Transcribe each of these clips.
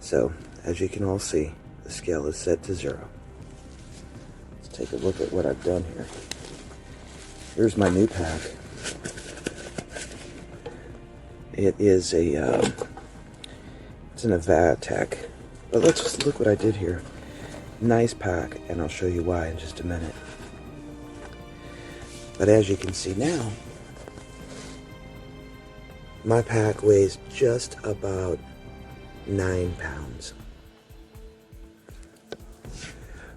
So, as you can all see, the scale is set to 0. Let's take a look at what I've done here. Here's my new pack. It is it's an Avatech. But let's just look what I did here. Nice pack, and I'll show you why in just a minute. But as you can see now, my pack weighs just about 9 pounds.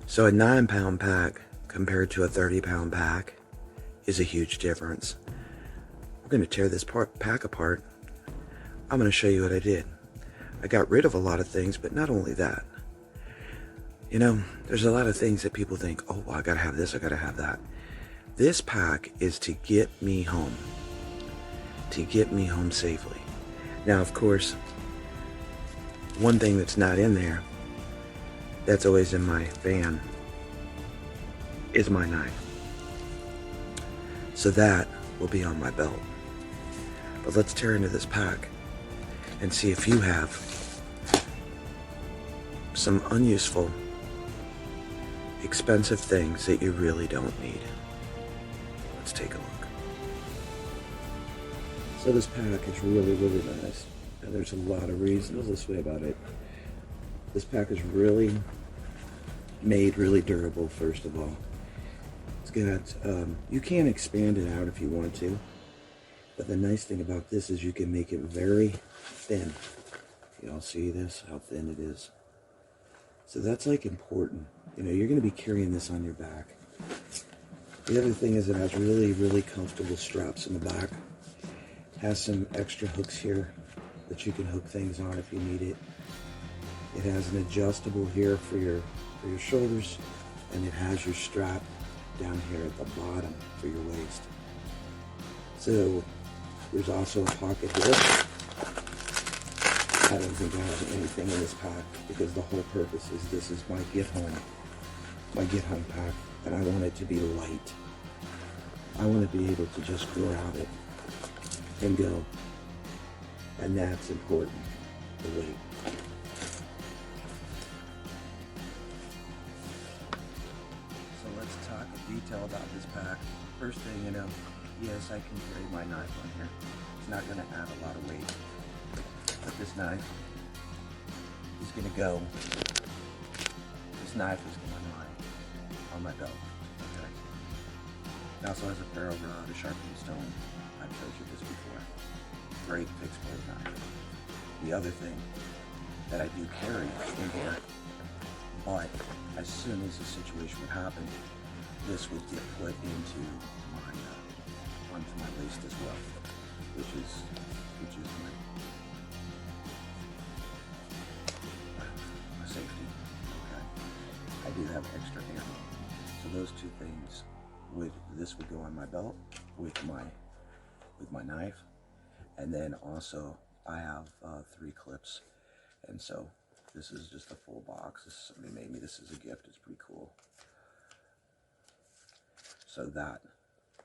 So a 9-pound pack compared to a 30-pound pack is a huge difference. We're going to tear this pack apart. I'm going to show you what I did. I got rid of a lot of things, but not only that. You know, there's a lot of things that people think, oh, well, I got to have this, I got to have that. This pack is to get me home. To get me home safely. Now, of course, one thing that's not in there, that's always in my van, is my knife. So that will be on my belt. But let's tear into this pack and see if you have some unuseful, expensive things that you really don't need. Let's take a look. So this pack is really, really nice. And there's a lot of reasons this way about it. This pack is really made really durable, first of all. It's got, you can expand it out if you want to. But the nice thing about this is you can make it very thin. You all see this, how thin it is. So that's like important. You know, you're going to be carrying this on your back. The other thing is it has really, really comfortable straps in the back. Has some extra hooks here that you can hook things on if you need it. It has an adjustable here for your shoulders, and it has your strap down here at the bottom for your waist. So there's also a pocket here. I don't think I have anything in this pack because the whole purpose is this is my get home pack, and I want it to be light. I want to be able to just grab it and go, and that's important, the weight. So let's talk in detail about this pack. First thing, you know, yes, I can carry my knife on here. It's not going to add a lot of weight, but this knife is going to go, this knife is going to lie on my belt, okay? It also has a ferro rod, a sharpening stone. I've showed you this before. Great fixed blade knife. The other thing that I do carry in here, but as soon as the situation would happen, this would get put into my onto my waist as well, which is my safety. Okay, I do have extra ammo, so those two things this would go on my belt with my knife, and then also I have 3 clips, and so this is just a full box. Somebody made me this as a gift. It's pretty cool. So that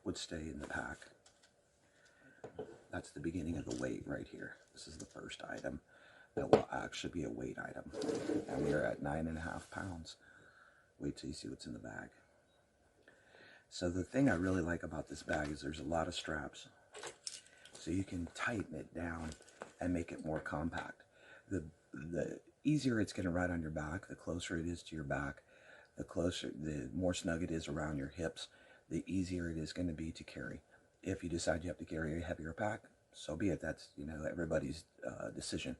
would stay in the pack. That's the beginning of the weight right here. This is the first item that will actually be a weight item, and we are at 9.5 pounds. Wait till you see what's in the bag. So the thing I really like about this bag is there's a lot of straps, so you can tighten it down and make it more compact. The easier it's going to ride on your back, the closer it is to your back, the more snug it is around your hips, the easier it is going to be to carry. If you decide you have to carry a heavier pack, so be it. That's, you know, everybody's decision.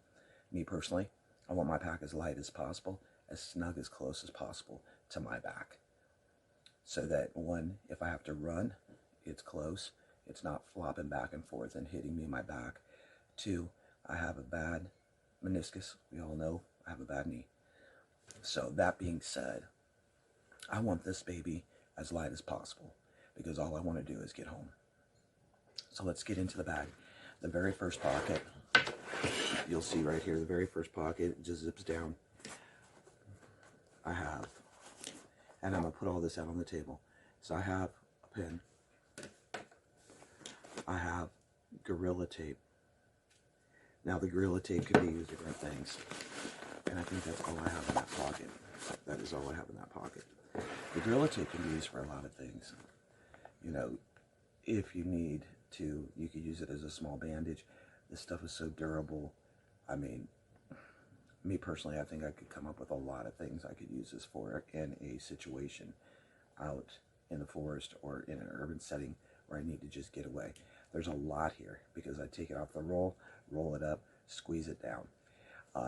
Me personally, I want my pack as light as possible, as snug as close as possible to my back, so that one, if I have to run, it's close. It's not flopping back and forth and hitting me in my back. 2, I have a bad meniscus. We all know I have a bad knee. So that being said, I want this baby as light as possible because all I want to do is get home. So let's get into the bag. The very first pocket, you'll see right here, the very first pocket, it just zips down. I have, and I'm going to put all this out on the table. So I have a pen. I have Gorilla Tape. Now the Gorilla Tape can be used for different things. And I think that's all I have in that pocket. That is all I have in that pocket. The Gorilla Tape can be used for a lot of things. You know, if you need to, you could use it as a small bandage. This stuff is so durable. I mean, me personally, I think I could come up with a lot of things I could use this for in a situation out in the forest or in an urban setting where I need to just get away. There's a lot here because I take it off the roll it up, squeeze it down.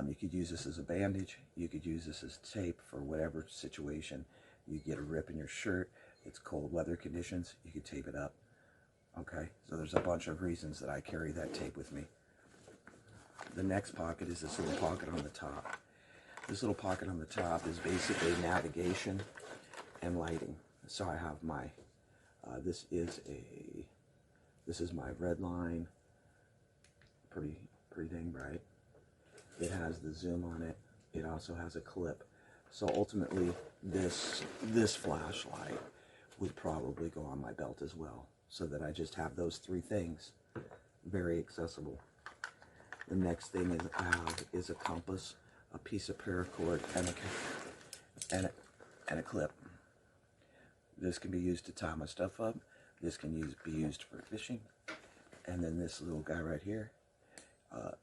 You could use this as a bandage. You could use this as tape for whatever situation. You get a rip in your shirt, it's cold weather conditions, you could tape it up. Okay, so there's a bunch of reasons that I carry that tape with me. The next pocket is this little pocket on the top. This little pocket on the top is basically navigation and lighting. So I have my, this is my red line, pretty dang bright. It has the zoom on it. It also has a clip. So ultimately, this flashlight would probably go on my belt as well, so that I just have those three things very accessible. The next thing I have is a compass, a piece of paracord, and a clip. This can be used to tie my stuff up. This can be used for fishing. And then this little guy right here,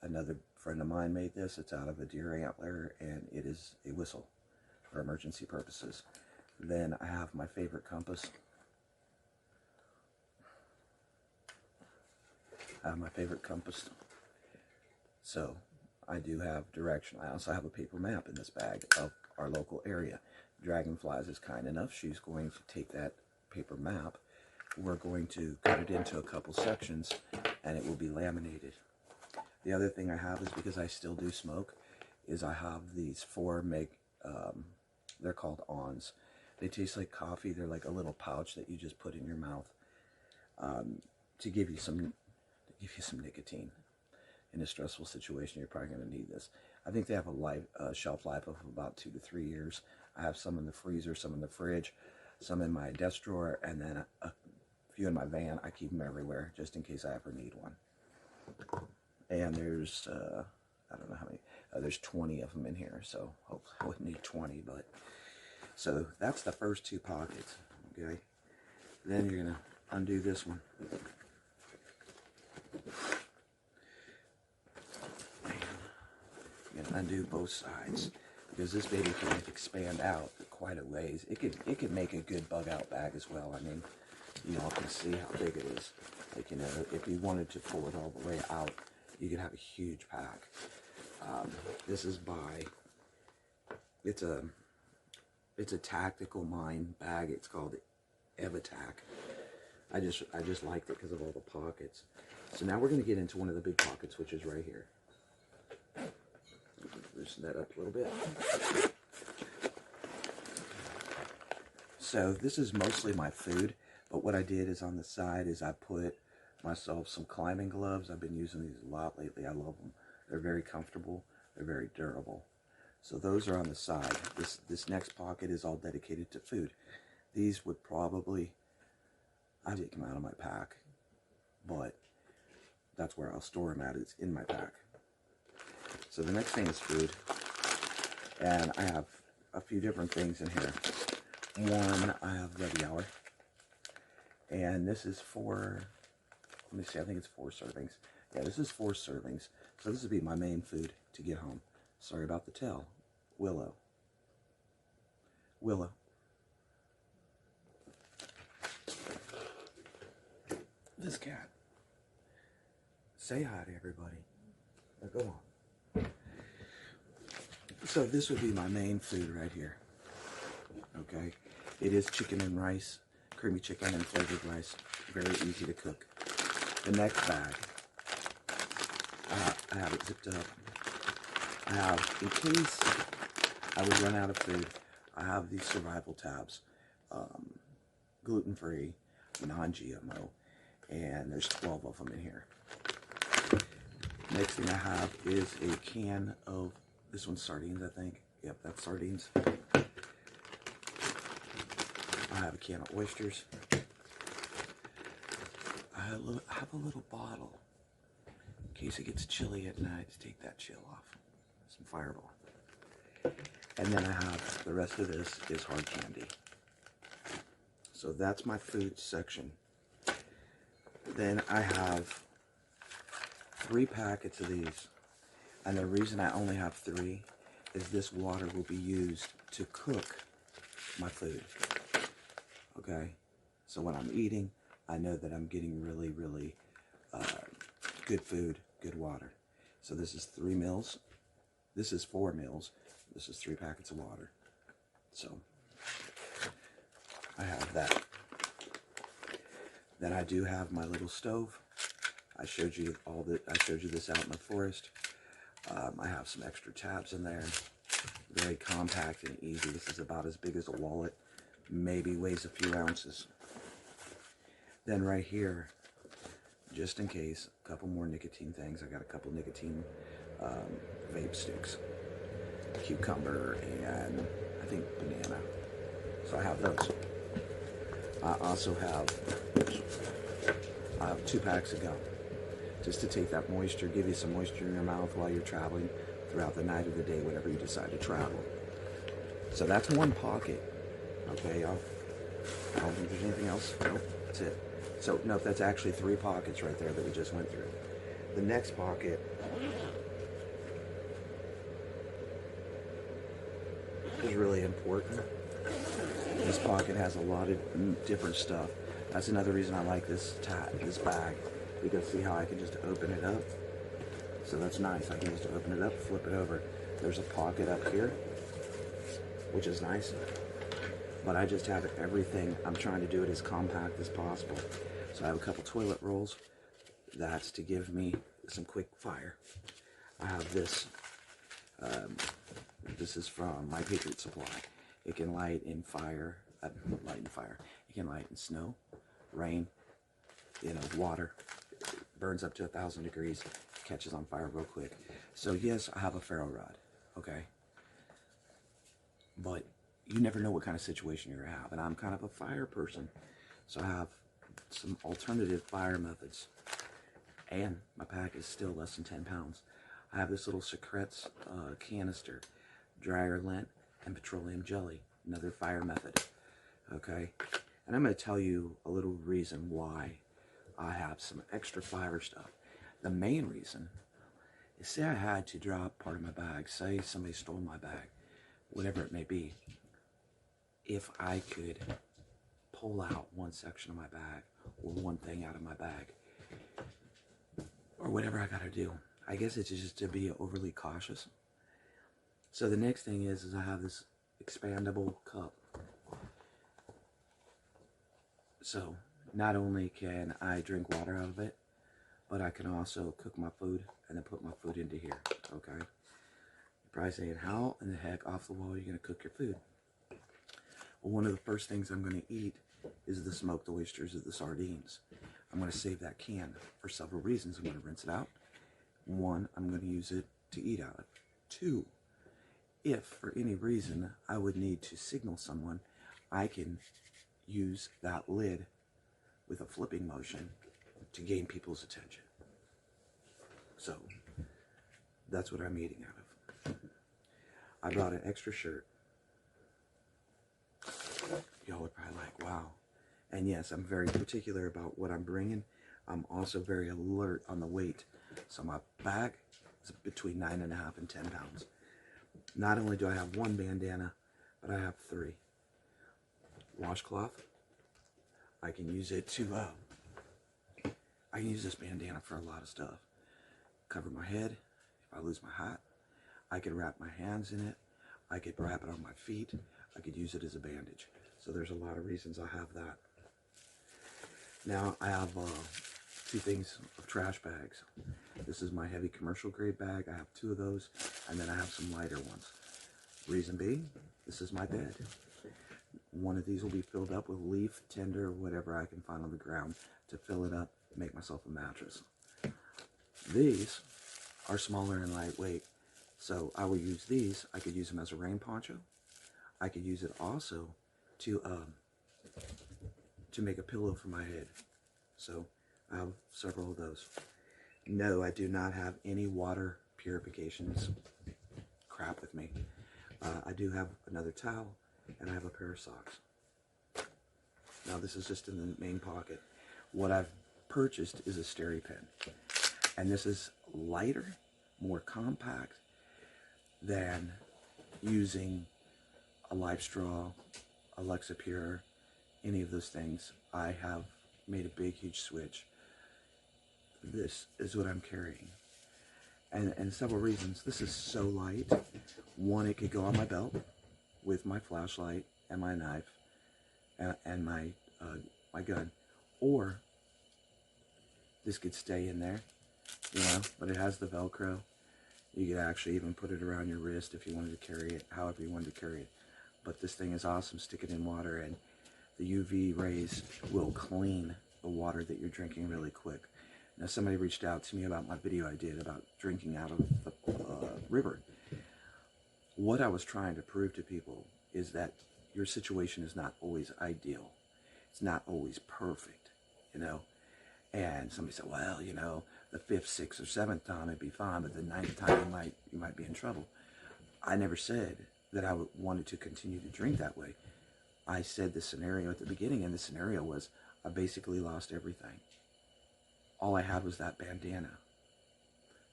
another friend of mine made this. It's out of a deer antler, and it is a whistle for emergency purposes. Then I have my favorite compass. So I do have direction. I also have a paper map in this bag of our local area. Dragonflies is kind enough. She's going to take that paper map. We're going to cut it into a couple sections, and it will be laminated. The other thing I have is, because I still do smoke, is I have these they're called Ons. They taste like coffee. They're like a little pouch that you just put in your mouth to give you some nicotine. In a stressful situation, you're probably going to need this. I think they have a shelf life of about 2 to 3 years. I have some in the freezer, some in the fridge, some in my desk drawer, and then a few in my van. I keep them everywhere just in case I ever need one. And there's, I don't know how many, there's 20 of them in here, so hopefully I wouldn't need 20, but, so that's the first two pockets, okay? Then you're going to undo this one. And undo both sides, because this baby can expand out quite a ways. It could make a good bug out bag as well. I mean, you all can see how big it is. Like, you know, if you wanted to pull it all the way out, you could have a huge pack. This is it's a tactical mine bag. It's called Evatac. I just liked it because of all the pockets. So now we're going to get into one of the big pockets, which is right here. Loosen that up a little bit. So this is mostly my food, but what I did is on the side is I put myself some climbing gloves. I've been using these a lot lately. I love them. They're very comfortable. They're very durable. So those are on the side. This next pocket is all dedicated to food. These would probably, I take them out of my pack, but that's where I'll store them at. It's in my pack. So the next thing is food, and I have a few different things in here. One, I have Ready Hour, and this is let me see, I think it's 4 servings. Yeah, this is 4 servings, so this would be my main food to get home. Sorry about the tail. Willow. This cat. Say hi to everybody. Now go on. So this would be my main food right here. Okay, it is chicken and rice, creamy chicken and flavored rice. Very easy to cook. The next bag, I have it zipped up. I have, in case I would run out of food, I have these survival tabs, gluten-free, non-GMO, and there's 12 of them in here. Next thing I have is a can of, this one's sardines, I think. Yep, that's sardines. I have a can of oysters. I have a little bottle in case it gets chilly at night to take that chill off. Some Fireball. And then I have the rest of this is hard candy. So that's my food section. Then I have 3 packets of these. And the reason I only have 3 is this water will be used to cook my food. Okay? So when I'm eating, I know that I'm getting really, really good food, good water. So this is 3 meals. This is 4 meals. This is 3 packets of water. So I have that. Then I do have my little stove. I showed you this out in the forest. I have some extra tabs in there. Very compact and easy. This is about as big as a wallet. Maybe weighs a few ounces. Then right here, just in case, a couple more nicotine things. I got a couple nicotine vape sticks. Cucumber and I think banana. So I have those. I also have 2 packs of gum. Just to take that moisture, give you some moisture in your mouth while you're traveling throughout the night or the day, whenever you decide to travel. So that's 1 pocket. Okay, y'all. I don't think there's anything else. Nope, that's it. So, no, that's actually 3 pockets right there that we just went through. The next pocket is really important. This pocket has a lot of different stuff. That's another reason I like this bag. You can see how I can just open it up. So that's nice. I can just open it up, flip it over. There's a pocket up here, which is nice. But I just have everything. I'm trying to do it as compact as possible. So I have a couple toilet rolls. That's to give me some quick fire. I have this. This is from My Patriot Supply. It can light in fire. It can light in snow, rain, water. It burns up to 1,000 degrees. Catches on fire real quick. So yes, I have a ferro rod. Okay. But you never know what kind of situation you're gonna have, and I'm kind of a fire person, so I have some alternative fire methods. And my pack is still less than 10 pounds. I have this little Secrets canister, dryer lint, and petroleum jelly, another fire method. Okay, and I'm going to tell you a little reason why I have some extra fire stuff. The main reason is, say I had to drop part of my bag, say somebody stole my bag, whatever it may be, if I could pull out one section of my bag or one thing out of my bag or whatever I gotta do, I guess it's just to be overly cautious. So the next thing is I have this expandable cup. So not only can I drink water out of it, but I can also cook my food and then put my food into here. Okay, you're probably saying, how in the heck off the wall are you going to cook your food? Well, one of the first things I'm going to eat is the smoked oysters or the sardines. I'm going to save that can for several reasons. I'm going to rinse it out. 1, I'm going to use it to eat out of. 2, if for any reason I would need to signal someone, I can use that lid with a flipping motion to gain people's attention. So that's what I'm eating out of. I brought an extra shirt. Y'all are probably like, wow. And yes, I'm very particular about what I'm bringing. I'm also very alert on the weight. So my bag is between 9.5 and 10 pounds. Not only do I have 1 bandana, but I have 3. Washcloth. I can use it to, I can use this bandana for a lot of stuff. Cover my head. If I lose my hat, I could wrap my hands in it. I could wrap it on my feet. I could use it as a bandage. So there's a lot of reasons I have that. Now I have 2 things of trash bags. This is my heavy commercial grade bag. I have 2 of those, and then I have some lighter ones. Reason being, this is my bed. One of these will be filled up with leaf, tinder, or whatever I can find on the ground to fill it up, make myself a mattress. These are smaller and lightweight, so I will use these. I could use them as a rain poncho. I could use it also to make a pillow for my head. So I have several of those. No, I do not have any water purifications crap with me. I do have another towel, and I have a pair of socks. Now this is just in the main pocket. What I've purchased is a SteriPen, and this is lighter, more compact than using a Life Straw, a Lexapure, any of those things. I have made a big, huge switch. This is what I'm carrying. And several reasons. This is so light. One, it could go on my belt with my flashlight and my knife and my my gun. Or this could stay in there, you know, but it has the Velcro. You could actually even put it around your wrist if you wanted to carry it, however you wanted to carry it. But this thing is awesome. Stick it in water, and the UV rays will clean the water that you're drinking really quick. Now, somebody reached out to me about my video I did about drinking out of the river. What I was trying to prove to people is that your situation is not always ideal. It's not always perfect, you know. And somebody said, well, you know, the 5th, 6th, or 7th time it'd be fine, but the 9th time you might be in trouble. I never said that I wanted to continue to drink that way. I said the scenario at the beginning, and the scenario was I basically lost everything. All I had was that bandana.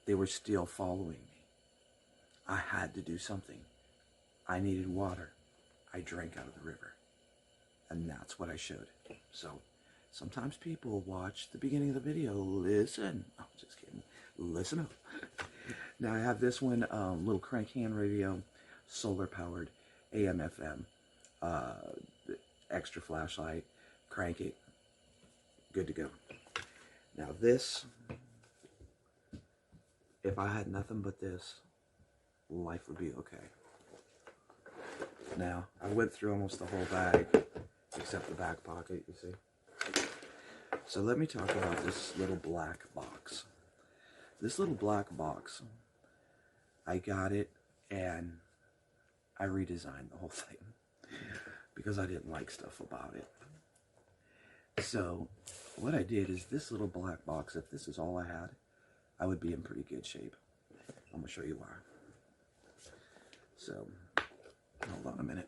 They were still following me. I had to do something. I needed water. I drank out of the river. And that's what I showed. So sometimes people watch the beginning of the video, listen. Oh, just kidding. Listen up. Now I have this one, little crank hand radio, solar powered, AM, FM, extra flashlight, crank it, good to go. Now this, if I had nothing but this, life would be okay. Now, I went through almost the whole bag, except the back pocket, you see. So let me talk about this little black box. This little black box, I got it and I redesigned the whole thing because I didn't like stuff about it. So what I did is this little black box, if this is all I had, I would be in pretty good shape. I'm going to show you why. So, hold on a minute.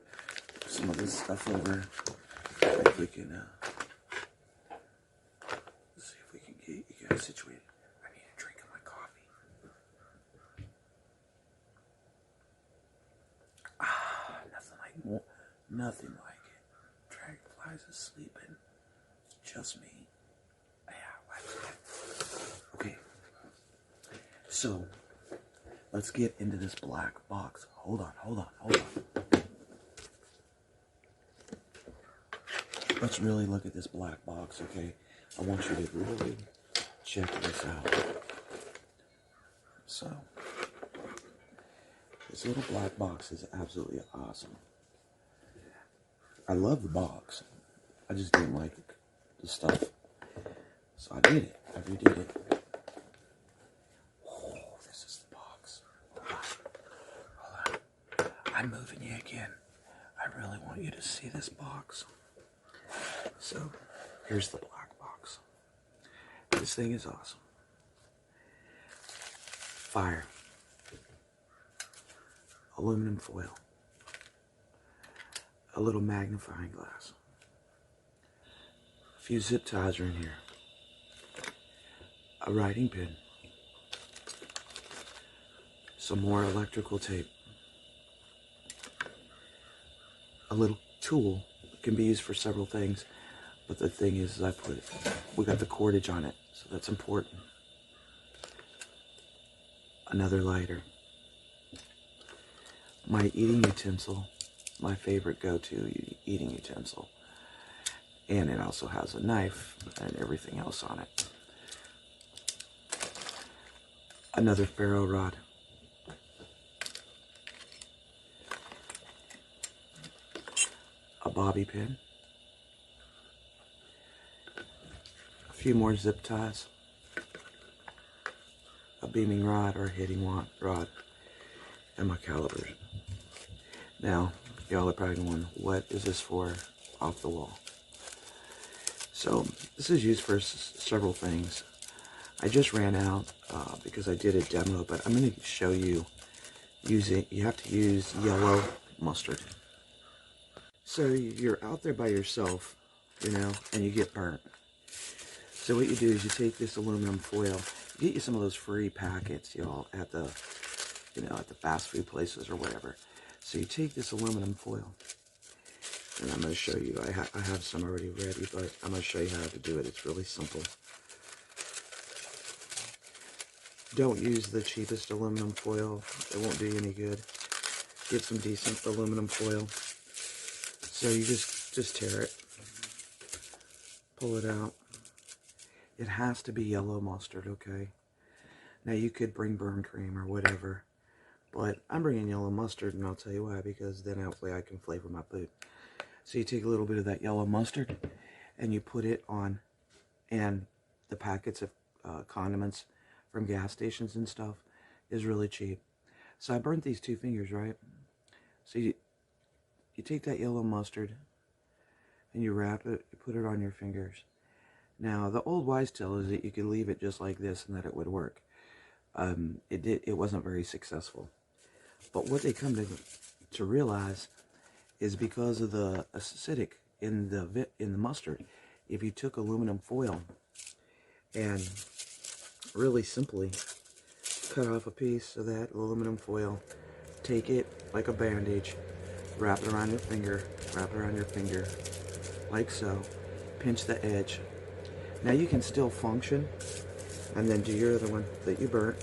Some of this stuff over. If we can, let's see if we can get you guys situated. I need a drink of my coffee. Nothing like it. Dragonflies is sleeping. Just me. Yeah, okay. So, let's get into this black box. Hold on. Let's really look at this black box, okay? I want you to really check this out. So, this little black box is absolutely awesome. I love the box. I just didn't like the stuff. So I did it. I redid it. Oh, this is the box. Hold on. I'm moving you again. I really want you to see this box. So, here's the black box. This thing is awesome. Fire. Aluminum foil. A little magnifying glass. A few zip ties are in here. A writing pen. Some more electrical tape. A little tool. It can be used for several things. But the thing is, we got the cordage on it, so that's important. Another lighter. My eating utensil, my favorite go-to eating utensil. And it also has a knife and everything else on it. Another ferro rod. A bobby pin. A few more zip ties. A beaming rod or a hitting rod. And my calipers. Now, y'all are probably going, what is this for off the wall? So, this is used for several things. I just ran out because I did a demo, but I'm going to show you you have to use yellow mustard. So you're out there by yourself, you know, and you get burnt. So what you do is you take this aluminum foil, you get you some of those free packets, y'all, at the, you know, at the fast food places or whatever. So you take this aluminum foil, and I'm going to show you. I have some already ready, but I'm going to show you how to do it. It's really simple. Don't use the cheapest aluminum foil. It won't do you any good. Get some decent aluminum foil. So you just tear it. Pull it out. It has to be yellow mustard, okay? Now you could bring burn cream or whatever, but I'm bringing yellow mustard, and I'll tell you why, because then hopefully I can flavor my food. So you take a little bit of that yellow mustard, and you put it on, and the packets of condiments from gas stations and stuff is really cheap. So I burnt these 2 fingers, right? So you take that yellow mustard, and you wrap it, you put it on your fingers. Now, the old wise tale is that you could leave it just like this and that it would work. It wasn't very successful. But what they come to realize is because of the acidic in the mustard, if you took aluminum foil and really simply cut off a piece of that aluminum foil, take it like a bandage, wrap it around your finger, like so, pinch the edge. Now you can still function, and then do your other one that you burnt.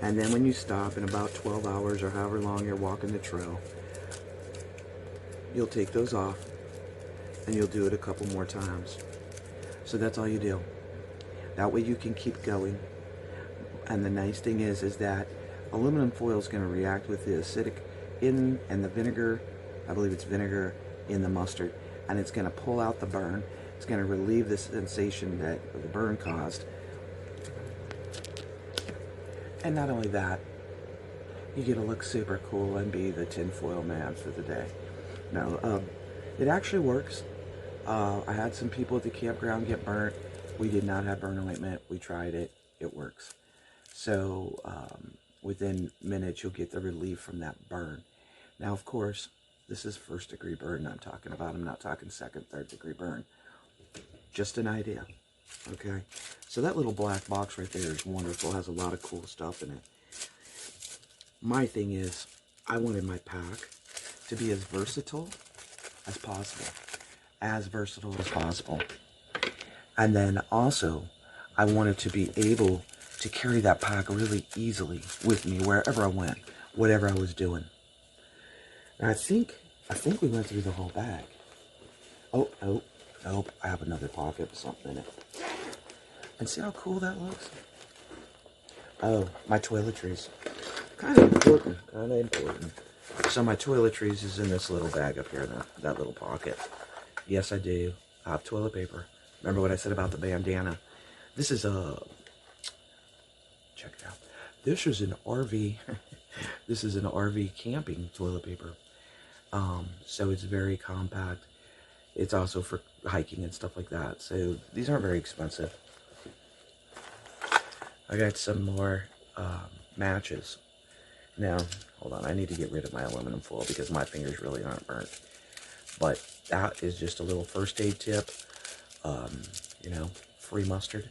And then when you stop in about 12 hours or however long you're walking the trail, you'll take those off and you'll do it a couple more times. So that's all you do. That way you can keep going. And the nice thing is that aluminum foil is going to react with the acidic and the vinegar, I believe it's vinegar, in the mustard. And it's going to pull out the burn. It's going to relieve the sensation that the burn caused. And not only that, you get to look super cool and be the tinfoil man for the day. No, it actually works. I had some people at the campground get burnt. We did not have burn ointment. We tried it. It works. So within minutes, you'll get the relief from that burn. Now, of course, this is 1st degree burn I'm talking about. I'm not talking 2nd, 3rd degree burn. Just an idea. Okay? So that little black box right there is wonderful. It has a lot of cool stuff in it. My thing is, I wanted my pack to be as versatile as possible. As versatile as possible. And then also, I wanted to be able to carry that pack really easily with me wherever I went, whatever I was doing. And I think we went through the whole bag. Oh, I have another pocket with something in it. And see how cool that looks? Oh, my toiletries. Kind of important. So my toiletries is in this little bag up here, that little pocket. Yes, I do. I have toilet paper. Remember what I said about the bandana? This is check it out. This is an RV. This is an RV camping toilet paper. So it's very compact. It's also for hiking and stuff like that. So these aren't very expensive. I got some more matches. Now, hold on. I need to get rid of my aluminum foil because my fingers really aren't burnt. But that is just a little first aid tip. You know, free mustard.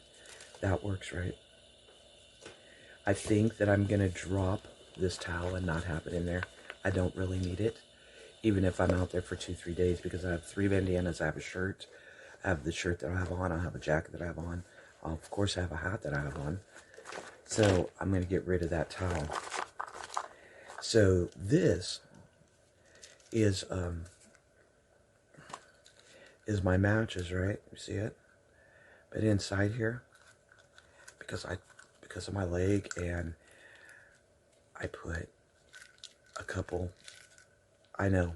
That works, right? I think that I'm going to drop this towel and not have it in there. I don't really need it. Even if I'm out there for 2-3 days, because I have 3 bandanas. I have a shirt. I have the shirt that I have on. I have a jacket that I have on. Of course, I have a hat that I have on. So I'm going to get rid of that towel. So this is my matches, right? You see it? But inside here, because of my leg, and I put a couple. I know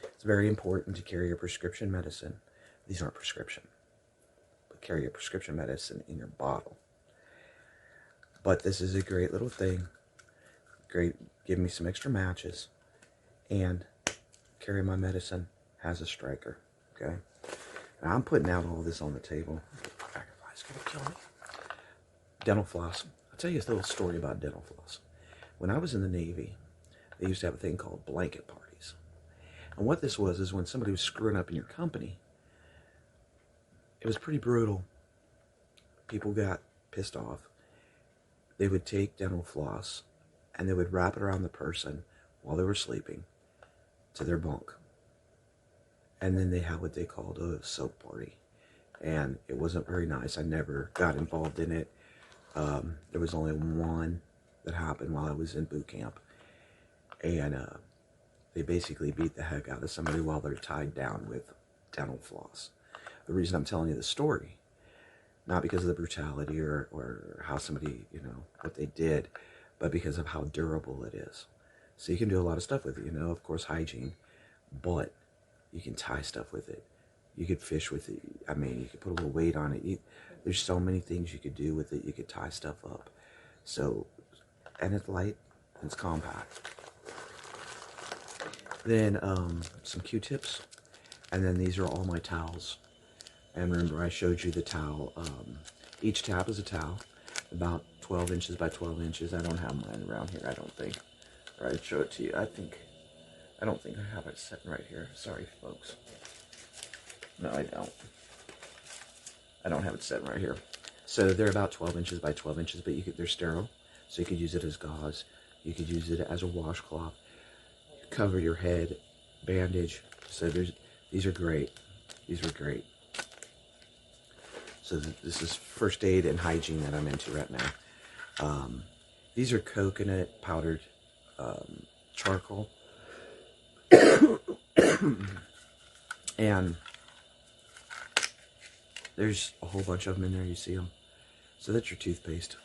it's very important to carry your prescription medicine. These aren't prescription, but carry your prescription medicine in your bottle. But this is a great little thing. Great, give me some extra matches, and carry my medicine. Has a striker. Okay. Now I'm putting out all this on the table. Dragonfly's gonna kill me. Dental floss. I'll tell you a little story about dental floss. When I was in the Navy, they used to have a thing called blanket parties. And what this was is when somebody was screwing up in your company, it was pretty brutal. People got pissed off. They would take dental floss and they would wrap it around the person while they were sleeping to their bunk. And then they had what they called a soap party. And it wasn't very nice. I never got involved in it. There was only one that happened while I was in boot camp. And they basically beat the heck out of somebody while they're tied down with dental floss. The reason I'm telling you the story, not because of the brutality or how somebody, what they did, but because of how durable it is. So you can do a lot of stuff with it, of course, hygiene, but you can tie stuff with it. You could fish with it. I mean, you could put a little weight on it. There's so many things you could do with it. You could tie stuff up. So, and it's light, and it's compact. Then some Q-tips, and then these are all my towels. And remember, I showed you the towel. Each tab is a towel, about 12 inches by 12 inches. I don't have mine around here, I don't think. Or I'd show it to you. I don't think I have it sitting right here. Sorry, folks. No, I don't. I don't have it sitting right here. So they're about 12 inches by 12 inches, but they're sterile. So you could use it as gauze. You could use it as a washcloth. Cover your head, bandage. So these are great. These are great. So this is first aid and hygiene that I'm into right now. These are coconut powdered charcoal. And there's a whole bunch of them in there, you see them. So that's your toothpaste.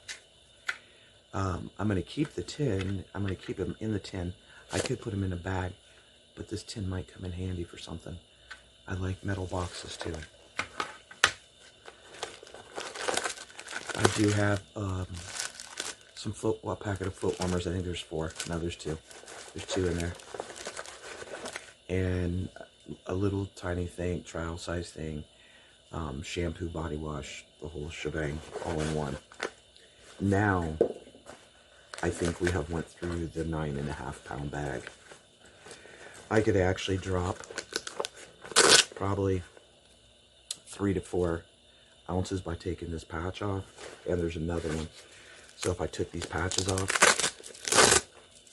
I'm going to keep the tin. I'm going to keep them in the tin. I could put them in a bag, but this tin might come in handy for something. I like metal boxes too. I do have a packet of foot warmers. I think there's 4. No, there's 2. There's 2 in there. And a little tiny thing, trial size thing, shampoo, body wash, the whole shebang, all in one. Now, I think we have went through the 9.5 pound bag. I could actually drop probably 3 to 4 ounces by taking this patch off, and there's another one. So if I took these patches off,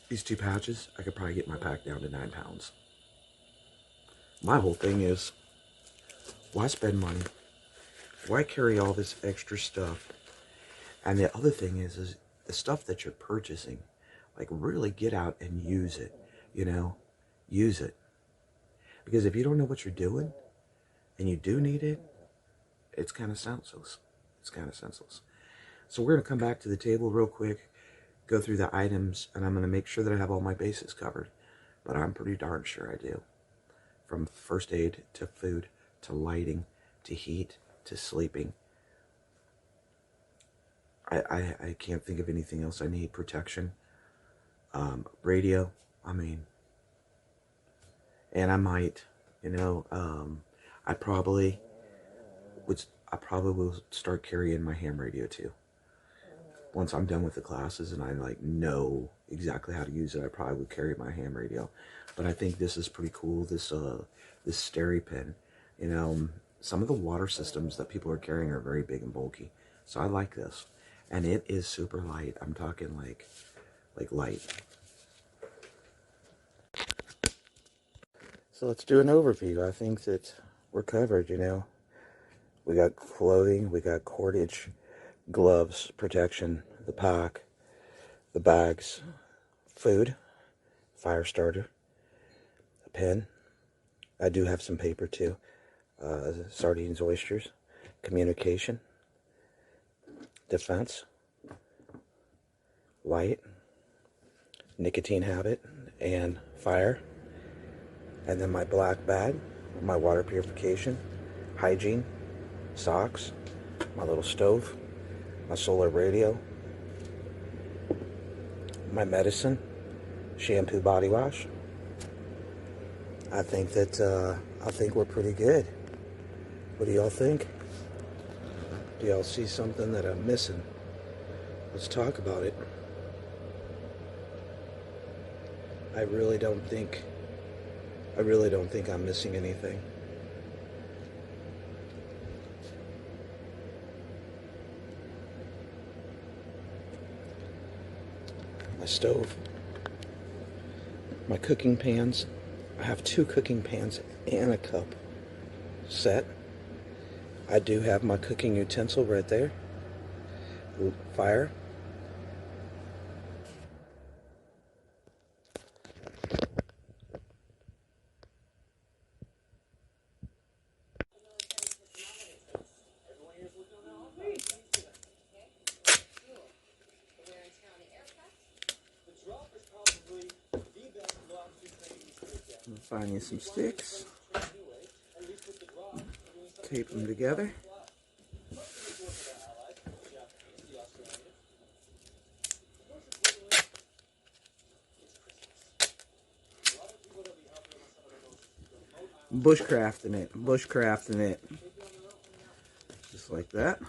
these 2 patches, I could probably get my pack down to 9 pounds. My whole thing is, why spend money? Why carry all this extra stuff? And the other thing is the stuff that you're purchasing, like really get out and use it, use it. Because if you don't know what you're doing and you do need it, it's kind of senseless. It's kind of senseless. So we're going to come back to the table real quick, go through the items, and I'm going to make sure that I have all my bases covered. But I'm pretty darn sure I do. From first aid to food to lighting to heat to sleeping. I can't think of anything else I need. Protection. Radio. And I might, I probably will start carrying my ham radio too. Once I'm done with the classes and I know exactly how to use it, I probably would carry my ham radio. But I think this is pretty cool. This SteriPen. Some of the water systems that people are carrying are very big and bulky, so I like this, and it is super light. I'm talking like light. So let's do an overview. I think that we're covered. We got clothing, we got cordage, gloves, protection, the pack, the bags, food, fire starter, a pen. I do have some paper too. Sardines, oysters, communication, defense, light, nicotine habit, and fire. And then my black bag, my water purification, hygiene, socks, my little stove, my solar radio, my medicine, shampoo, body wash. I think we're pretty good. What do y'all think? Do y'all see something that I'm missing? Let's talk about it. I really don't think I'm missing anything. My stove, my cooking pans. I have 2 cooking pans and a cup set. I do have my cooking utensil right there. Fire. Find you some sticks. Tape them together. Bushcrafting it. Just like that.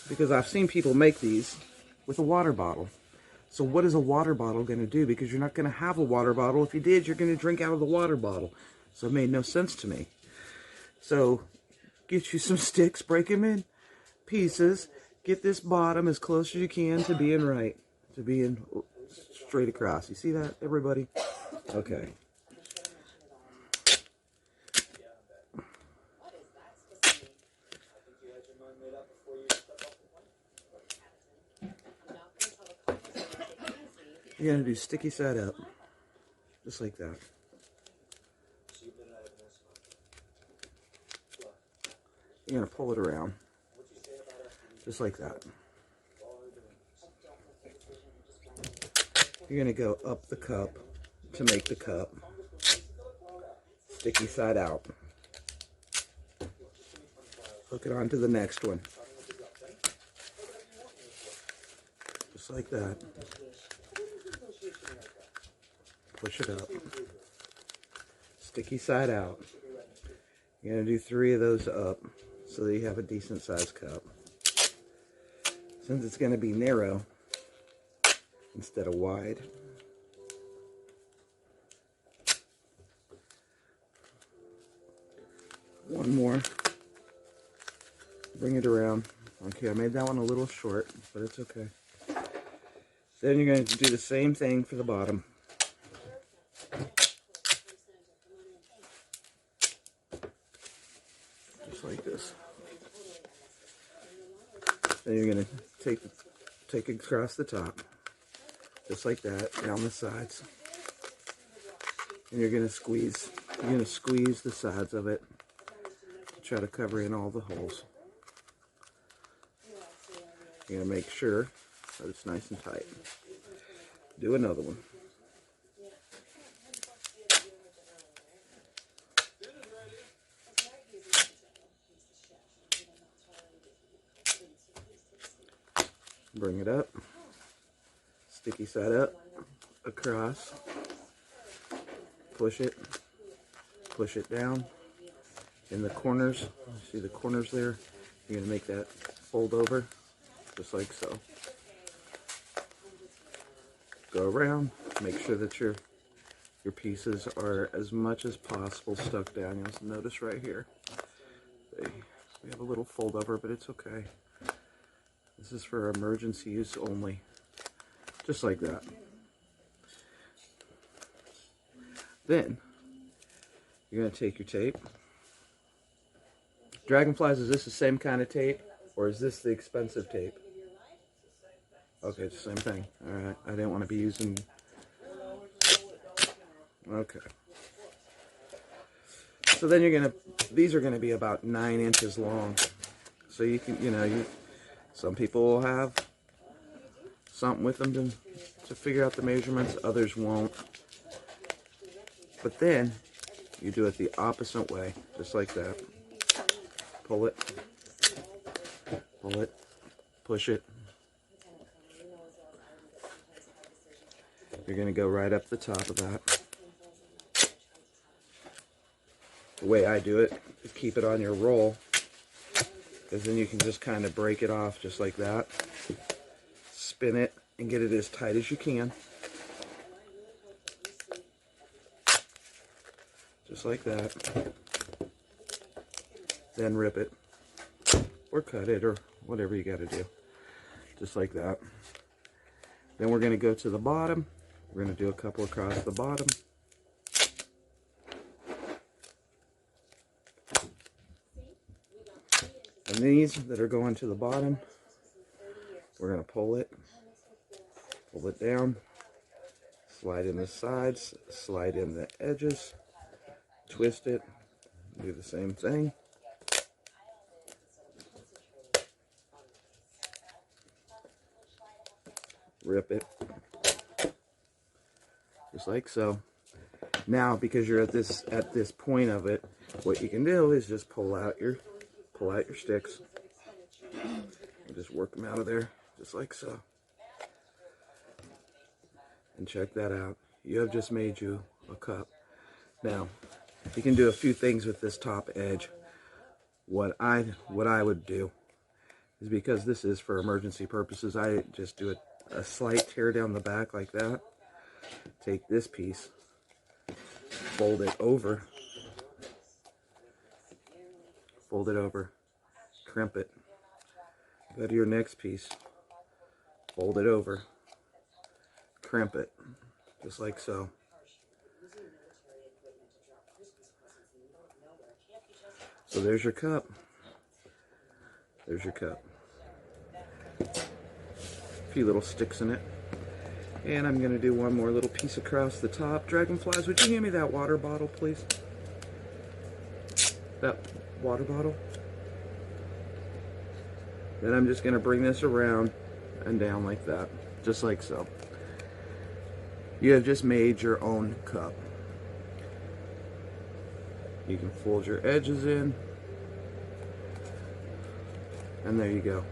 Because I've seen people make these with a water bottle. So what is a water bottle going to do? Because you're not going to have a water bottle. If you did, you're going to drink out of the water bottle. So it made no sense to me. So get you some sticks, break them in pieces, get this bottom as close as you can to being right, to being straight across. You see that, everybody? Okay. You're going to do sticky side up, just like that. You're going to pull it around, just like that. You're going to go up the cup to make the cup. Sticky side out. Hook it onto the next one. Just like that. Push it up. Sticky side out. You're going to do 3 of those up so that you have a decent sized cup. Since it's going to be narrow instead of wide. One more. Bring it around. Okay, I made that one a little short, but it's okay. Then you're going to do the same thing for the bottom. Just like this. Then you're going to take it across the top. Just like that, down the sides. And you're going to squeeze the sides of it to try to cover in all the holes. You're going to make sure that it's nice and tight. Do another one. Bring it up. Sticky side up. Across. Push it down. In the corners, see the corners there? You're going to make that fold over, just like so. Go around, make sure that your pieces are as much as possible stuck down. You'll notice right here, we have a little fold over, but it's okay. This is for emergency use only, just like that. Then, you're going to take your tape. Dragonflies, is this the same kind of tape, or is this the expensive tape? Okay, it's the same thing. Alright, I didn't want to be using... Okay. So then you're going to... These are going to be about 9 inches long. So you can, some people will have something with them to figure out the measurements, others won't. But then, you do it the opposite way, just like that. Pull it, push it. You're going to go right up the top of that. The way I do it is keep it on your roll because then you can just kind of break it off just like that. Spin it and get it as tight as you can. Just like that. Then rip it, or cut it, or whatever you got to do. Just like that. Then we're going to go to the bottom. We're going to do a couple across the bottom. And these that are going to the bottom, we're going to pull it down, slide in the sides, slide in the edges, twist it, do the same thing. Rip it, just like so. Now, because you're at this point of it, what you can do is just pull out your sticks and just work them out of there, just like so. And check that out. You have just made you a cup. Now, you can do a few things with this top edge. What I would do is, because this is for emergency purposes, I just do a slight tear down the back like that. Take this piece, fold it over, crimp it. Go to your next piece, fold it over, crimp it, just like so. So there's your cup. There's your cup. A few little sticks in it. And I'm going to do one more little piece across the top. Dragonflies, would you hand me that water bottle, please? That water bottle. Then I'm just going to bring this around and down like that. Just like so. You have just made your own cup. You can fold your edges in. And there you go.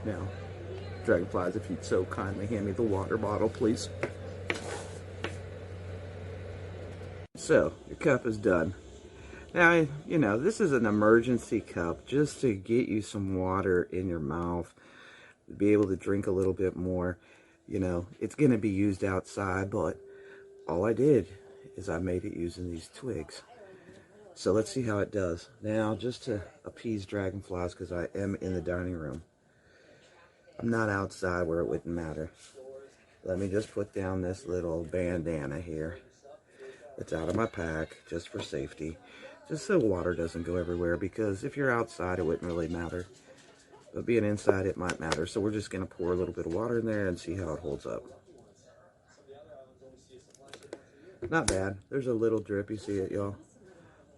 Now, Dragonflies, if you'd so kindly hand me the water bottle, please. So, your cup is done. Now, you know, this is an emergency cup just to get you some water in your mouth, be able to drink a little bit more. You know, it's going to be used outside, but all I did is I made it using these twigs. So let's see how it does. Now, just to appease Dragonflies, because I am in the dining room. I'm not outside where it wouldn't matter. Let me just put down this little bandana here. It's out of my pack, just for safety. Just so water doesn't go everywhere, because if you're outside, it wouldn't really matter. But being inside, it might matter. So we're just going to pour a little bit of water in there and see how it holds up. Not bad. There's a little drip, you see it, y'all.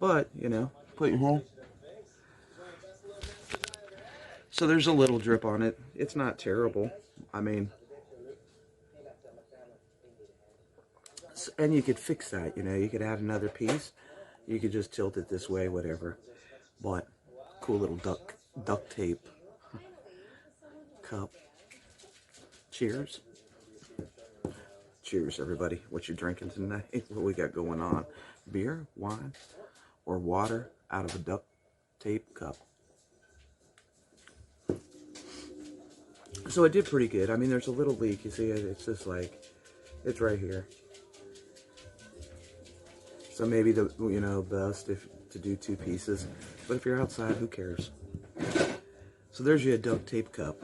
But, you know, put your hand. So there's a little drip on it. It's not terrible. I mean, and you could fix that, you know. You could add another piece. You could just tilt it this way, whatever. But, cool little duct tape cup. Cheers. Cheers, everybody. What you drinking tonight? What we got going on? Beer, wine, or water out of a duct tape cup. So it did pretty good. I mean, there's a little leak. You see it? It's just like, it's right here. So maybe the, you know, best if to do two pieces. But if you're outside, who cares? So there's your duct tape cup.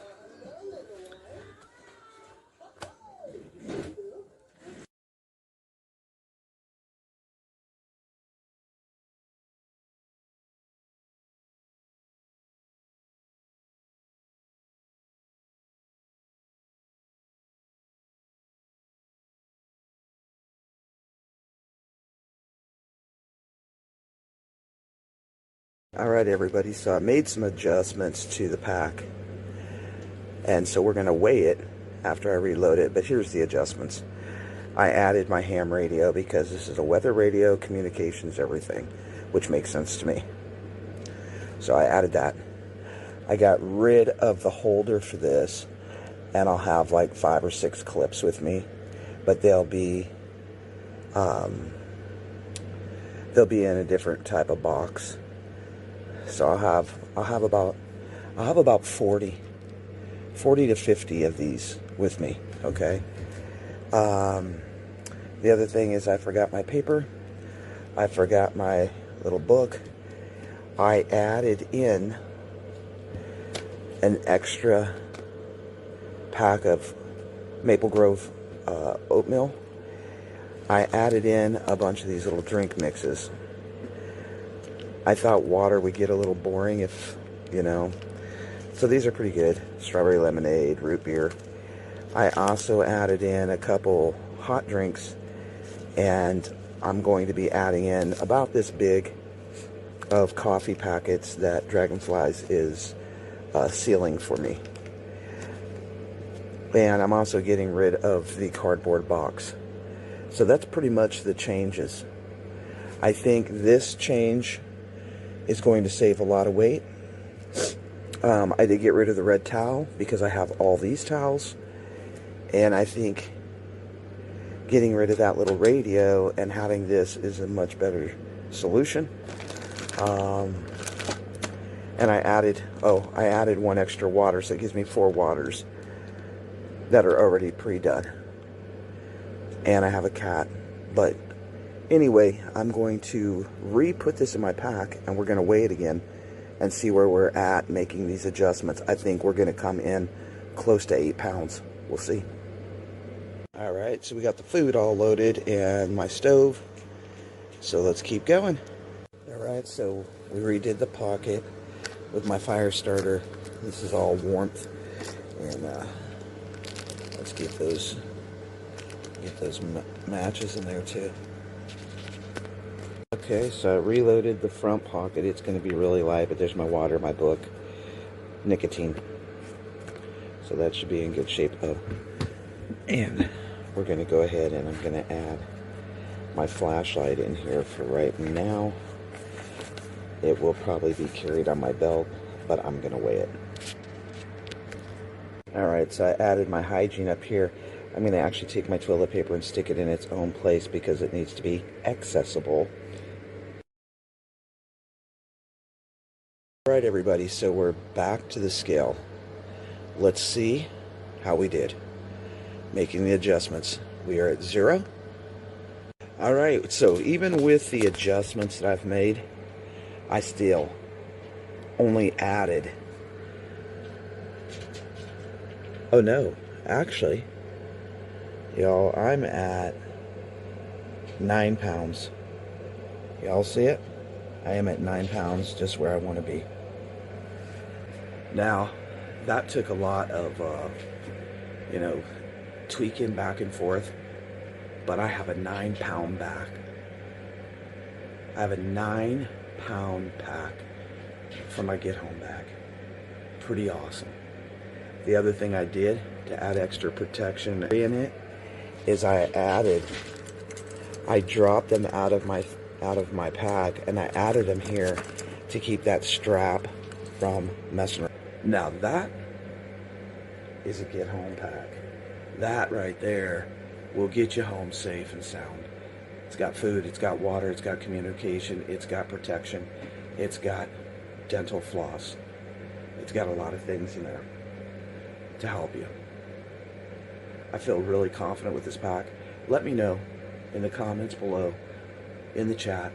Alright everybody, so I made some adjustments to the pack, and so we're going to weigh it after I reload it. But here's the adjustments. I added my ham radio because this is a weather radio, communications, everything, which makes sense to me. So I added that. I got rid of the holder for this, and I'll have like 5 or 6 clips with me, but they'll be in a different type of box. So I'll have about 40 to 50 of these with me, okay? The other thing is I forgot my paper. I forgot my little book. I added in an extra pack of Maple Grove oatmeal. I added in a bunch of these little drink mixes. I thought water would get a little boring if, you know. So these are pretty good. Strawberry lemonade, root beer. I also added in a couple hot drinks, and I'm going to be adding in about this big of coffee packets that Dragonflies is sealing for me. And I'm also getting rid of the cardboard box. So that's pretty much the changes. I think this change is going to save a lot of weight. I did get rid of the red towel because I have all these towels. And I think getting rid of that little radio and having this is a much better solution. And I added one extra water, so it gives me 4 waters that are already pre-done. And I have a cat. But anyway, I'm going to re-put this in my pack, and we're going to weigh it again and see where we're at making these adjustments. I think we're going to come in close to 8 pounds. We'll see. All right, so we got the food all loaded and my stove. So let's keep going. All right, so we redid the pocket with my fire starter. This is all warmth, and let's get those matches in there too. Okay, so I reloaded the front pocket. It's going to be really light, but there's my water, my book, nicotine. So that should be in good shape though. And we're going to go ahead and I'm going to add my flashlight in here for right now. It will probably be carried on my belt, but I'm going to weigh it. Alright, so I added my hygiene up here. I'm going to actually take my toilet paper and stick it in its own place because it needs to be accessible. Alright everybody, so we're back to the scale. Let's see how we did making the adjustments. We are at 0. Alright, so even with the adjustments that I've made, I still only added, oh no, actually, y'all, I'm at 9 pounds. Y'all see it? I am at 9 pounds, just where I want to be. Now, that took a lot of, tweaking back and forth, but I have a 9-pound back. I have a 9-pound pack for my get home bag. Pretty awesome. The other thing I did to add extra protection in it is I dropped them out of my pack, and I added them here to keep that strap from messing around. Now that is a get home pack. That right there will get you home safe and sound. It's got food, it's got water, it's got communication, it's got protection, it's got dental floss. It's got a lot of things in there to help you. I feel really confident with this pack. Let me know in the comments below, in the chat,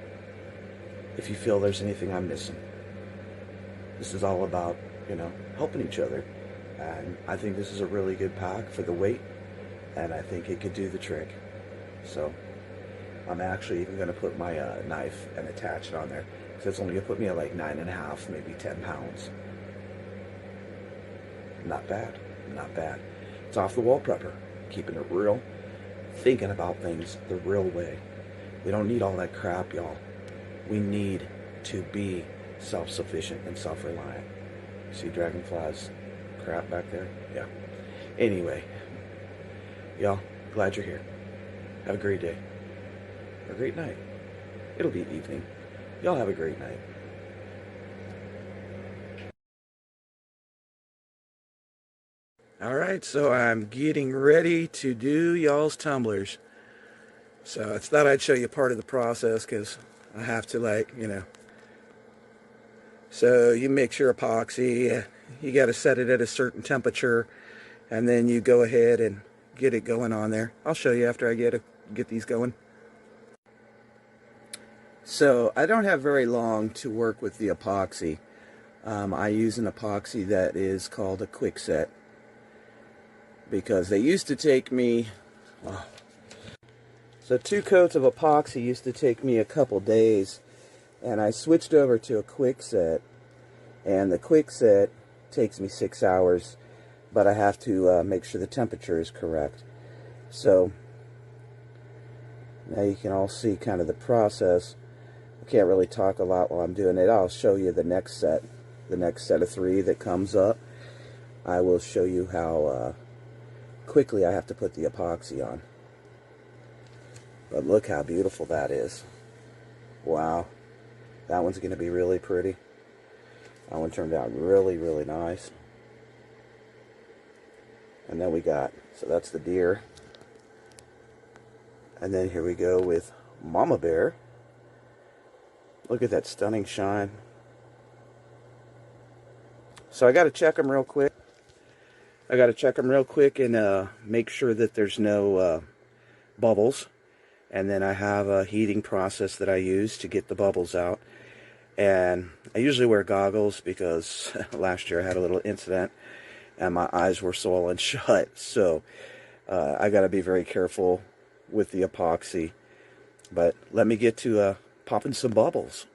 if you feel there's anything I'm missing. This is all about, helping each other. And I think this is a really good pack for the weight, and I think it could do the trick. So I'm actually even going to put my knife and attach it on there, because it's only going to put me at like 9.5, maybe 10 pounds. Not bad, not bad. It's off the wall prepper, keeping it real, thinking about things the real way. We don't need all that crap, y'all. We need to be self-sufficient and self-reliant. See Dragonflies crap back there? Yeah. Anyway, y'all, glad you're here. Have a great day. Or a great night. It'll be evening. Y'all have a great night. Alright, so I'm getting ready to do y'all's tumblers. So I thought I'd show you part of the process, because I have to, So you mix your epoxy, you got to set it at a certain temperature, and then you go ahead and get it going on there. I'll show you after I get these going. So I don't have very long to work with the epoxy. I use an epoxy that is called a quick set, because they used to take me, so 2 coats of epoxy used to take me a couple days, and I switched over to a quick set, and the quick set takes me 6 hours, but I have to make sure the temperature is correct. So now you can all see kind of the process. I can't really talk a lot while I'm doing it. I'll show you the next set of 3 that comes up. I will show you how quickly I have to put the epoxy on. But look how beautiful that is. Wow. That one's going to be really pretty. That one turned out really, really nice. And then we got, so that's the deer. And then here we go with Mama Bear. Look at that stunning shine. So I got to check them real quick. And make sure that there's no bubbles. And then I have a heating process that I use to get the bubbles out. And I usually wear goggles because last year I had a little incident and my eyes were swollen shut. So I got to be very careful with the epoxy. But let me get to popping some bubbles.